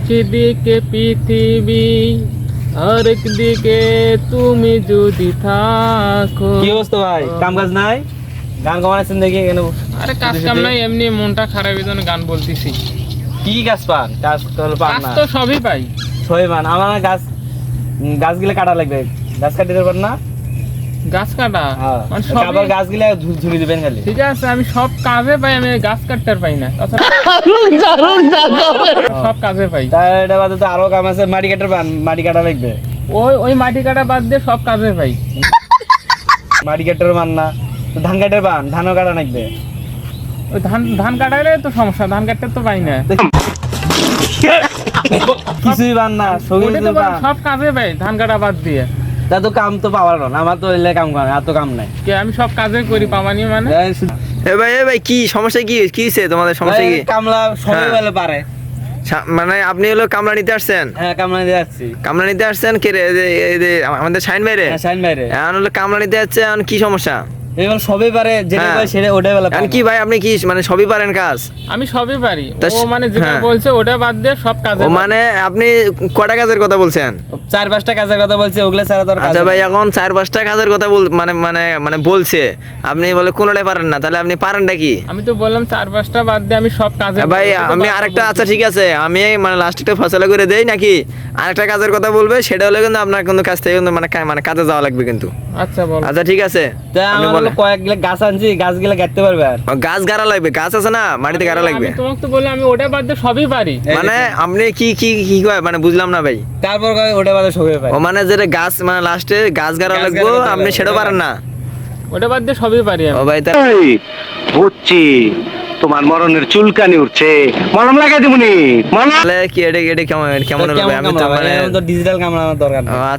একদিকে পৃথিবী আরেক দিকে তুমি যদি থাকো। কি অবস্থা ভাই, কাম কাজ নাই? গান কমাচ্ছেন দেখি কেন? আরে কাজ কাম নাই, এমনি মনটা খারাপ, এই জন্য গান বলতেছি। কি কাজ পান? কাজ তো পান কাজ না। তো সবই পাই। ছয় মান আমার গাছগুলো কাটা লাগবে। গাছ কাটতে পারবেন না? গাছ কাটা হ্যাঁ, মানে আবার সবই। গাছগুলো ঝুড়ি দিবেন খালি। ঠিক আছে, আমি সব কাজে পাই, আমি গাছ কাটতে পাই না। তাছাড়া সব কাজে পাই। তাই এটা বাদে তো আরো কাম আছে, মাটি কাটার পান, মাটি কাটা লাগবে। ওই মাটি কাটা বাদ দিয়ে সব কাজে পাই। মাটি কাটার পান না তো ধান কাটার পান, ধানও কাটা লাগবে। ওই ধান কাটালে তো সমস্যা, ধান কাটতে তো পাই না। কিছুই পান না, সবই ওটাই তো বললাম, সব কাজে পাই ধান কাটা বাদ দিয়ে। তা তো কাম তো পাওয়ার না, আমার তো এলে কাম করে, আর তো কাম নাই। কে আমি সব কাজে করি, পামানি মানে। এ ভাই কি সমস্যা, কি হয়েছে তোমাদের সমস্যা কি? কামলা সবাই হ্যাঁ। বলে পারে। মানে আপনি হলো কামলা নিতে আসছেন? হ্যাঁ, কামলা দিয়ে যাচ্ছি। কামলা নিতে আসছেন কে রে? এই যে আমাদের শাইন ভাই রে? হ্যাঁ, শাইন ভাই রে। এখন হলো কামলা নিতে যাচ্ছে, এখন কি সমস্যা? এবার সবই পারে, যেটা হ্যাঁ। পারে সেটা ওটাই বলে এখন কি ভাই, আপনি কি মানে সবই পারেন কাজ? আমি সবই পারি। তা ও মানে যেটা হ্যাঁ। বলছে ওটা বাদ দিয়ে সব কাজে ও পারি। মানে আপনি কটা কাজের কথা বলছেন? 4-5টা কাজের কথা বলছে, ওগুলো ছাড়া তো আর কাজ আচ্ছা ভাই, নেই। এখন 4-5টা কাজের কথা মানে মানে মানে বলছে, আপনি বলে কোনোটাই পারেন না, তাহলে আপনি পারেনটা কি? আমি তো বললাম 4-5টা বাদ দিয়ে আমি সব কাজে ভাই পারি। ওটা তো আমি বারবার আরেকটা, আচ্ছা বলছি। ঠিক আছে, আমি মানে লাস্টে ফসলা করে দেই নাকি আরেকটা কাজের কথা বলবে, সেটা হলে কিন্তু আপনার কিন্তু কাছ থেকে কিন্তু মানে কাজে যাওয়া লাগবে কিন্তু। আচ্ছা বল। আচ্ছা ঠিক আছে, তা আপনি আমার বলেন। কয়েকগুলো গাছ আনছি, গাছগুলো কাটতে পারবে আর। গাছ গাড়া লাগবে, গাছ আছে না, মাটিতে গাড়া লাগবে। আমি তোমাকে তো বললাম আমি ওটা বাদ দিয়ে সবই পারি। এই মানে দেখুন। আপনি কি কি কি কয় মানে বুঝলাম না ভাই। তারপর ওটা বাদে সবই পারে। ও মানে যেটা গাছ মানে লাস্টে গাছ গাড়া গাছ লাগবে, গাড়া করতে আপনি হবে, সেটা পারেন না? ওটা বাদ দিয়ে সবই পারি ও আমি। ভাই বুঝছি, তোমার মরণের চুলকানি উঠছে, মলম লাগাই দিবনি। তাহলে কি এটা কেমন কেমন হলো ভাই? আমি তো মানে ডিজিটাল ক্যামেরা আমার দরকার নেই। আচ্ছা।